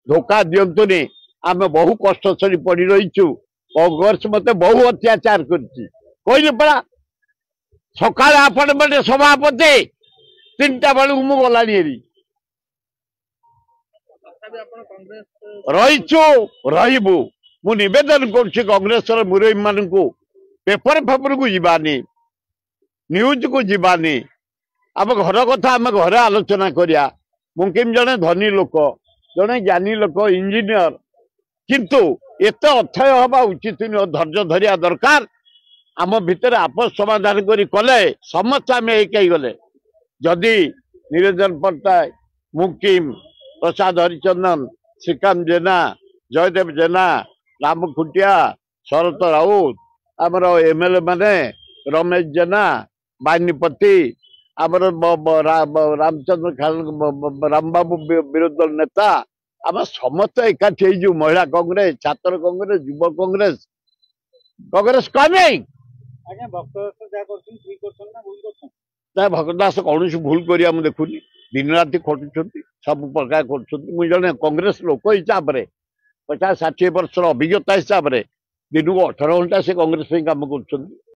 धोखा दिंतुनि आम बहु कष्ट सरी पड़ रहीचु कांग्रेस मत बहु अत्याचार कर पड़ा सकाल आपण मैंने सभापति 3टा बेलू मु गलानी रहीचु रहीबू मु निवेदन करुच्ची कांग्रेस मुरई मान पेपर फेपर को जीवानी न्यूज को जीवानी आम घर कथा आम घर आलोचना करिया मुमकिन जड़े धनी लोक जड़े ज्ञानी लोक इंजीनियर किंतु एत अथय हवा उचित नुह धैर्य धरिया दरकार आम भितर आपस समाधान करी कले समस्त आम एक गले जदि निरंजन पट्टनायक मुकिम प्रसाद हरिचंदन श्रीकांत जेना जयदेव जेना राम खुटिया शरत राउत आमर एमएलए माने रमेश जेना बानीपति आमर रामचंद्र रामबाबू विरोधी दल नेता आम समस्त एकाठी जो महिला कांग्रेस छात्र कांग्रेस युव कांग्रेस कांग्रेस कमें भक्त दास कौन भूल करिया मु देखुनी दिन राति खटुंट सब प्रकार कर कांग्रेस लोक हिसाब से 50-60 वर्ष अभिज्ञता हिसाब से दिन को 18 घंटा से कांग्रेस काम कर